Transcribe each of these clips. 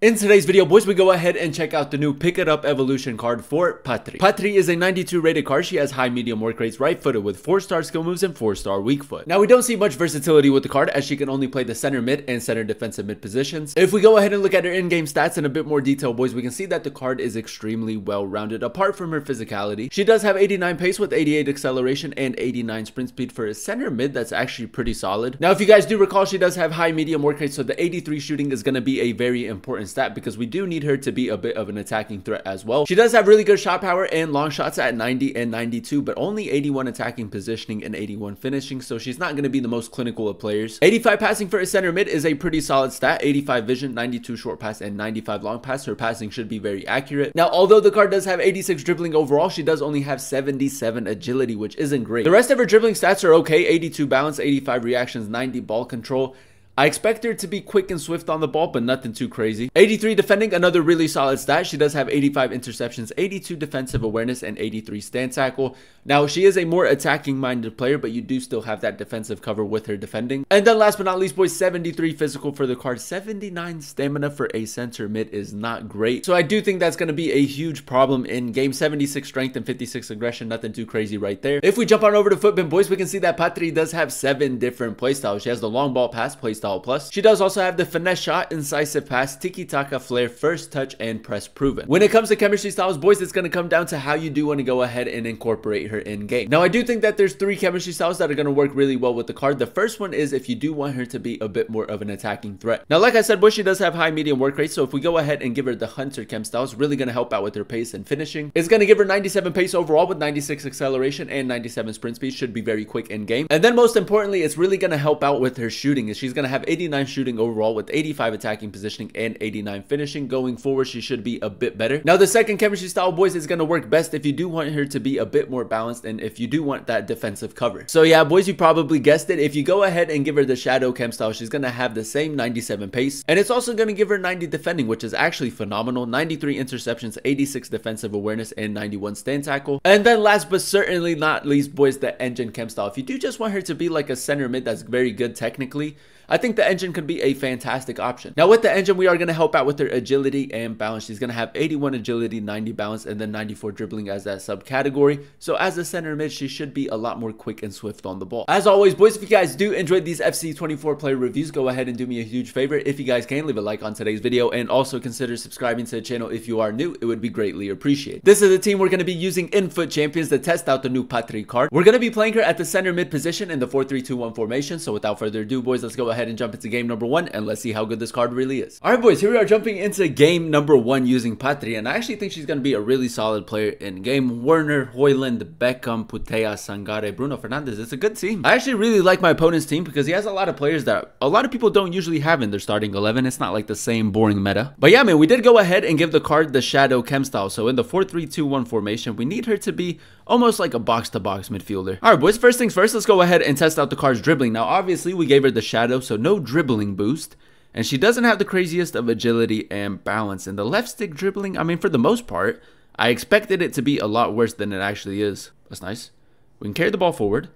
In today's video, boys, we go ahead and check out the new Pick It Up Evolution card for Patri. Patri is a 92 rated card. She has high medium work rates, right footed with 4-star skill moves and 4-star weak foot. Now, we don't see much versatility with the card as she can only play the center mid and center defensive mid positions. If we go ahead and look at her in-game stats in a bit more detail, boys, we can see that the card is extremely well-rounded apart from her physicality. She does have 89 pace with 88 acceleration and 89 sprint speed for a center mid. That's actually pretty solid. Now, if you guys do recall, she does have high medium work rates, so the 83 shooting is going to be a very important stat because we do need her to be a bit of an attacking threat as well. She does have really good shot power and long shots at 90 and 92, but only 81 attacking positioning and 81 finishing, so she's not going to be the most clinical of players. 85 passing for a center mid is a pretty solid stat. 85 vision, 92 short pass, and 95 long pass. Her passing should be very accurate. Now, although the card does have 86 dribbling overall, she does only have 77 agility, which isn't great. The rest of her dribbling stats are okay. 82 balance, 85 reactions, 90 ball control. I expect her to be quick and swift on the ball, but nothing too crazy. 83 defending, another really solid stat. She does have 85 interceptions, 82 defensive awareness, and 83 stand tackle. Now, she is a more attacking-minded player, but you do still have that defensive cover with her defending. And then last but not least, boys, 73 physical for the card. 79 stamina for a center mid is not great. So I do think that's going to be a huge problem in game. 76 strength and 56 aggression, nothing too crazy right there. If we jump on over to footbin, boys, we can see that Patri does have 7 different playstyles. She has the long ball pass playstyle plus. She does also have the finesse shot, incisive pass, tiki-taka flair, first touch, and press proven. When it comes to chemistry styles, boys, it's going to come down to how you do want to go ahead and incorporate her in game. Now, I do think that there's 3 chemistry styles that are going to work really well with the card. The first one is if you do want her to be a bit more of an attacking threat. Now, like I said, boys, she does have high medium work rate, so if we go ahead and give her the hunter chem style, it's really going to help out with her pace and finishing. It's going to give her 97 pace overall with 96 acceleration and 97 sprint speed. Should be very quick in game. And then most importantly, it's really going to help out with her shooting. She's going to have 89 shooting overall with 85 attacking positioning and 89 finishing. Going forward, she should be a bit better. Now, the second chemistry style, boys, is going to work best if you do want her to be a bit more balanced and if you do want that defensive cover. So yeah, boys, you probably guessed it. If you go ahead and give her the shadow chem style, she's going to have the same 97 pace, and it's also going to give her 90 defending, which is actually phenomenal. 93 interceptions, 86 defensive awareness, and 91 stand tackle. And then last but certainly not least, boys, the engine chem style. If you do just want her to be like a center mid that's very good technically, I think the engine could be a fantastic option. Now, with the engine, we are going to help out with her agility and balance. She's going to have 81 agility, 90 balance, and then 94 dribbling as that subcategory. So as a center mid, she should be a lot more quick and swift on the ball. As always, boys, if you guys do enjoy these FC24 player reviews, go ahead and do me a huge favor. If you guys can, leave a like on today's video and also consider subscribing to the channel if you are new. It would be greatly appreciated. This is the team we're going to be using in Foot Champions to test out the new Patri card. We're going to be playing her at the center mid position in the 4-3-2-1 formation. So without further ado, boys, let's go ahead and jump into game number 1 and let's see how good this card really is. Alright, boys, here we are jumping into game number 1 using Patri, and I actually think she's going to be a really solid player in game. Werner, Hoyland, Beckham, Putea, Sangare, Bruno Fernandes. It's a good team. I actually really like my opponent's team because he has a lot of players that a lot of people don't usually have in their starting 11. It's not like the same boring meta. But yeah, man, we did go ahead and give the card the shadow chem style. So in the 4-3-2-1 formation, we need her to be almost like a box-to-box midfielder. Alright, boys, first things first, let's go ahead and test out the card's dribbling. Now, obviously, we gave her the shadow, so no dribbling boost, and she doesn't have the craziest of agility and balance. And the left stick dribbling, I mean, for the most part, I expected it to be a lot worse than it actually is. That's nice. We can carry the ball forward.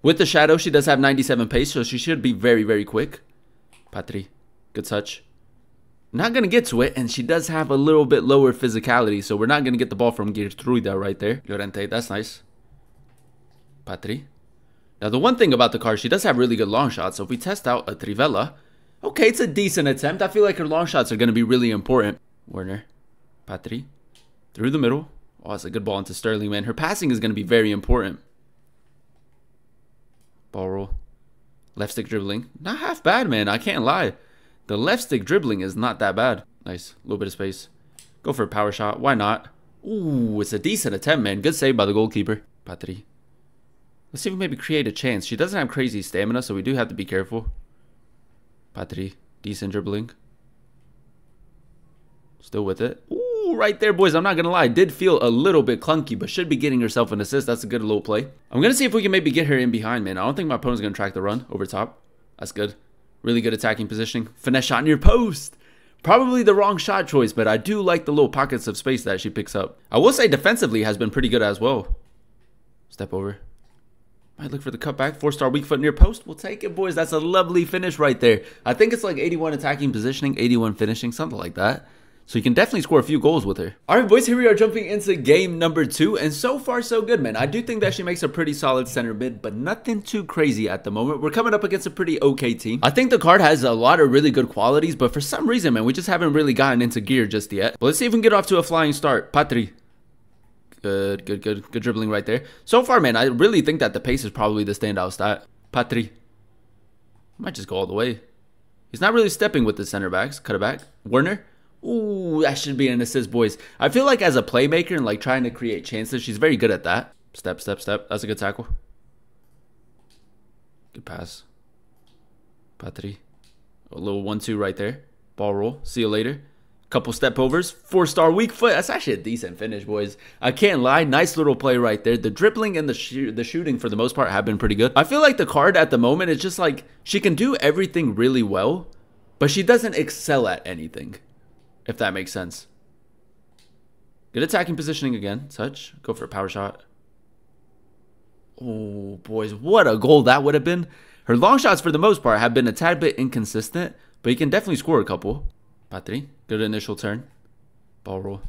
With the shadow, she does have 97 pace, so she should be very, very quick. Patri, good touch. Not going to get to it, and she does have a little bit lower physicality, so we're not going to get the ball from Gertruida right there. Llorente, that's nice. Patri. Now, the one thing about the card, she does have really good long shots, so if we test out a Trivela, okay, it's a decent attempt. I feel like her long shots are going to be really important. Werner, Patri, through the middle. Oh, that's a good ball into Sterling, man. Her passing is going to be very important. Ball roll. Left stick dribbling. Not half bad, man. I can't lie. The left stick dribbling is not that bad. Nice. A little bit of space. Go for a power shot. Why not? Ooh, it's a decent attempt, man. Good save by the goalkeeper. Patri. Let's see if we maybe create a chance. She doesn't have crazy stamina, so we do have to be careful. Patri. Decent dribbling. Still with it. Ooh, right there, boys. I'm not going to lie. Did feel a little bit clunky, but should be getting herself an assist. That's a good little play. I'm going to see if we can maybe get her in behind, man. I don't think my opponent's going to track the run over top. That's good. Really good attacking positioning. Finesse shot near post. Probably the wrong shot choice, but I do like the little pockets of space that she picks up. I will say defensively has been pretty good as well. Step over. Might look for the cutback. 4-star weak foot near post. We'll take it, boys. That's a lovely finish right there. I think it's like 81 attacking positioning, 81 finishing, something like that. So you can definitely score a few goals with her. All right, boys, here we are jumping into game number 2. And so far, so good, man. I do think that she makes a pretty solid center mid, but nothing too crazy at the moment. We're coming up against a pretty okay team. I think the card has a lot of really good qualities, but for some reason, man, we just haven't really gotten into gear just yet. But let's see if we can get off to a flying start. Patri. Good dribbling right there. So far, man, I really think that the pace is probably the standout stat. Patri. Might just go all the way. He's not really stepping with the center backs. Cut it back. Werner. Ooh, that should be an assist, boys. I feel like as a playmaker and like trying to create chances, she's very good at that. Step. That's a good tackle. Good pass. Patri. A little 1-2 right there. Ball roll. See you later. Couple step overs. 4-star weak foot. That's actually a decent finish, boys. I can't lie. Nice little play right there. The dribbling and the shooting for the most part have been pretty good. I feel like the card at the moment is just like she can do everything really well, but she doesn't excel at anything. If that makes sense. Good attacking positioning again. Touch. Go for a power shot. Oh, boys. What a goal that would have been. Her long shots, for the most part, have been a tad bit inconsistent, but you can definitely score a couple. Patri. Good initial turn. Ball roll.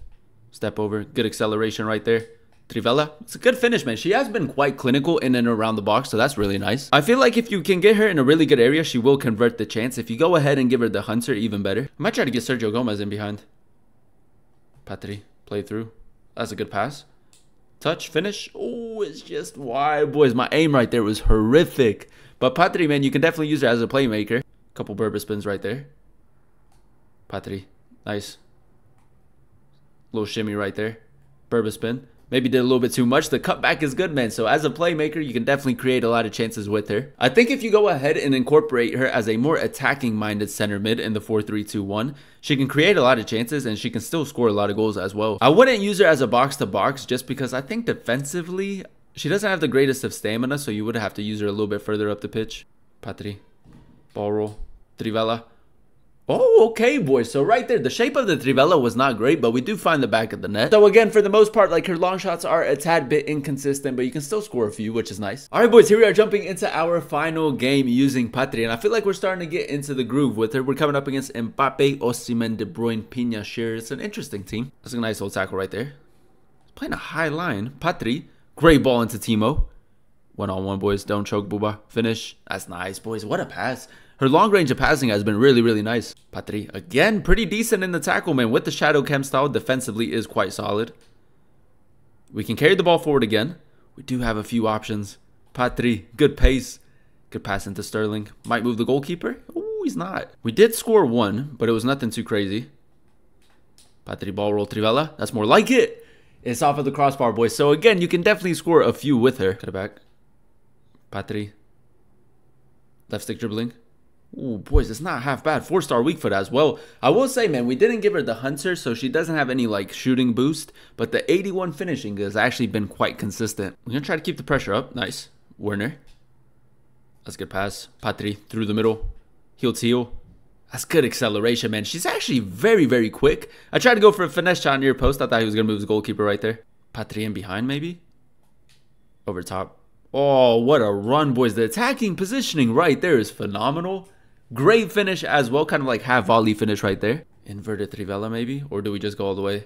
Step over. Good acceleration right there. Trivela. It's a good finish, man. She has been quite clinical in and around the box, so that's really nice. I feel like if you can get her in a really good area, she will convert the chance. If you go ahead and give her the hunter, even better. I might try to get Sergio Gomez in behind. Patri. Play through. That's a good pass. Touch. Finish. Oh, it's just wide, boys. My aim right there was horrific. But Patri, man, you can definitely use her as a playmaker. Couple Berber spins right there. Patri. Nice. Little shimmy right there. Berber spin. Maybe did a little bit too much. The cutback is good, man. So as a playmaker, you can definitely create a lot of chances with her. I think if you go ahead and incorporate her as a more attacking-minded center mid in the 4-3-2-1, she can create a lot of chances and she can still score a lot of goals as well. I wouldn't use her as a box-to-box just because I think defensively, she doesn't have the greatest of stamina, so you would have to use her a little bit further up the pitch. Patri. Ball roll. Trivela. Oh, okay, boys. So right there, the shape of the Trivela was not great, but we do find the back of the net. So again, for the most part, like her long shots are a tad bit inconsistent, but you can still score a few, which is nice. All right, boys, here we are jumping into our final game using Patri, and I feel like we're starting to get into the groove with her. We're coming up against Mbappe, Osimhen, De Bruyne, Pina, Shearer. It's an interesting team. That's a nice little tackle right there. He's playing a high line. Patri, great ball into Timo. One-on-one, boys. Don't choke, Booba. Finish. That's nice, boys. What a pass. Her long range of passing has been really nice. Patri, again, pretty decent in the tackle, man. With the shadow chem style, defensively is quite solid. We can carry the ball forward again. We do have a few options. Patri, good pace. Good pass into Sterling. Might move the goalkeeper. Oh, he's not. We did score one, but it was nothing too crazy. Patri, ball roll, Trivela. That's more like it. It's off of the crossbar, boys. So again, you can definitely score a few with her. Cut it back. Patri. Left stick dribbling. Ooh, boys, it's not half bad. 4-star weak foot as well. I will say, man, we didn't give her the hunter, so she doesn't have any, like, shooting boost. But the 81 finishing has actually been quite consistent. We're going to try to keep the pressure up. Nice. Werner. That's a good pass. Patri through the middle. Heel to heel. That's good acceleration, man. She's actually very quick. I tried to go for a finesse shot near post. I thought he was going to move his goalkeeper right there. Patri in behind, maybe? Over top. Oh, what a run, boys. The attacking positioning right there is phenomenal. Great finish as well, kind of like half volley finish right there. Inverted Trivela maybe, or do we just go all the way?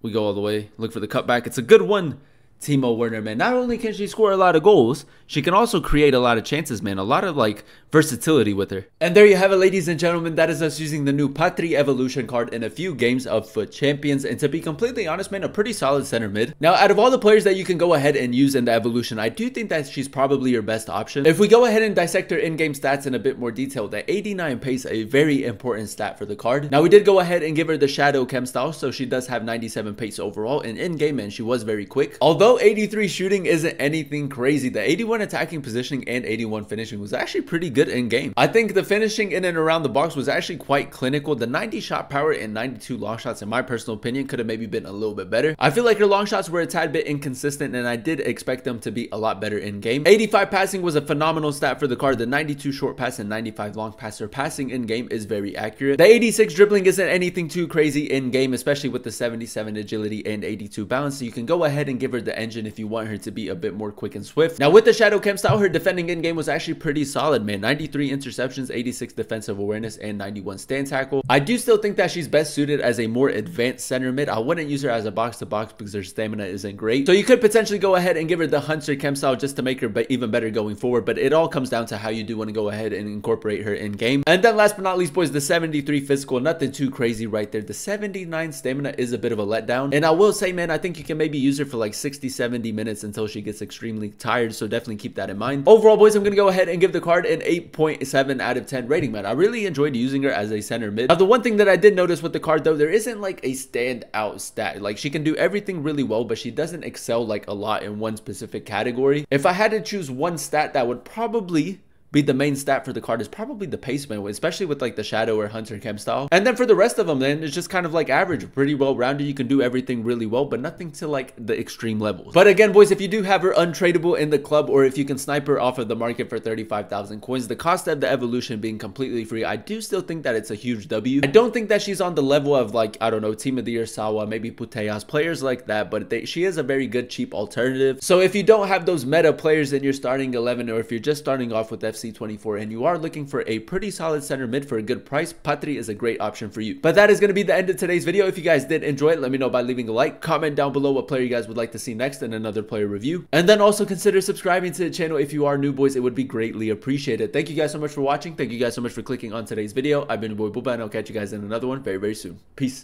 We go all the way. Look for the cutback. It's a good one. Timo Werner, man. Not only can she score a lot of goals, she can also create a lot of chances, man. A lot of, like, versatility with her. And there you have it, ladies and gentlemen. That is us using the new Patri Evolution card in a few games of Foot Champions. And to be completely honest, man, a pretty solid center mid. Now, out of all the players that you can go ahead and use in the Evolution, I do think that she's probably your best option. If we go ahead and dissect her in-game stats in a bit more detail, the 89 pace, a very important stat for the card. Now, we did go ahead and give her the Shadow Chem style, so she does have 97 pace overall. And in-game, man, she was very quick. Although 83 shooting isn't anything crazy, the 81 attacking positioning and 81 finishing was actually pretty good in game. I think the finishing in and around the box was actually quite clinical. The 90 shot power and 92 long shots, in my personal opinion, could have maybe been a little bit better. I feel like her long shots were a tad bit inconsistent, and I did expect them to be a lot better in game. 85 passing was a phenomenal stat for the card. The 92 short pass and 95 long pass. Her passing in game is very accurate. The 86 dribbling isn't anything too crazy in game, especially with the 77 agility and 82 balance. So you can go ahead and give her the the engine if you want her to be a bit more quick and swift. Now with the Shadow Chem style, her defending in game was actually pretty solid, man. 93 interceptions, 86 defensive awareness, and 91 stand tackle. I do still think that she's best suited as a more advanced center mid. I wouldn't use her as a box to box because her stamina isn't great. So you could potentially go ahead and give her the Hunter Chem style just to make her even better going forward, but it all comes down to how you do want to go ahead and incorporate her in game. And then last but not least, boys, the 73 physical, nothing too crazy right there. The 79 stamina is a bit of a letdown, and I will say, man, I think you can maybe use her for like 60-70 minutes until she gets extremely tired, so definitely keep that in mind. Overall, boys, I'm gonna go ahead and give the card an 8.7 out of 10 rating, man. I really enjoyed using her as a center mid. Now, the one thing that I did notice with the card, though, there isn't like a standout stat. Like, she can do everything really well, but she doesn't excel like a lot in one specific category. If I had to choose one stat that would probably be the main stat for the card, is probably the pace, man, especially with like the Shadow or Hunter Chem style. And then for the rest of them, then it's just kind of like average, pretty well rounded. You can do everything really well, but nothing to like the extreme levels. But again, boys, if you do have her untradeable in the club, or if you can snipe her off of the market for 35,000 coins, the cost of the evolution being completely free, I do still think that it's a huge W. I don't think that she's on the level of like, I don't know, Team of the Year Sawa, maybe Puteas, players like that, but she is a very good cheap alternative. So if you don't have those meta players in your starting 11, or if you're just starting off with FC24 and you are looking for a pretty solid center mid for a good price, Patri is a great option for you. But that is going to be the end of today's video. If you guys did enjoy it, let me know by leaving a like. Comment down below what player you guys would like to see next in another player review, and then also consider subscribing to the channel if you are new, boys. It would be greatly appreciated. Thank you guys so much for watching. Thank you guys so much for clicking on today's video. I've been your boy Booba, and I'll catch you guys in another one very, very soon. Peace.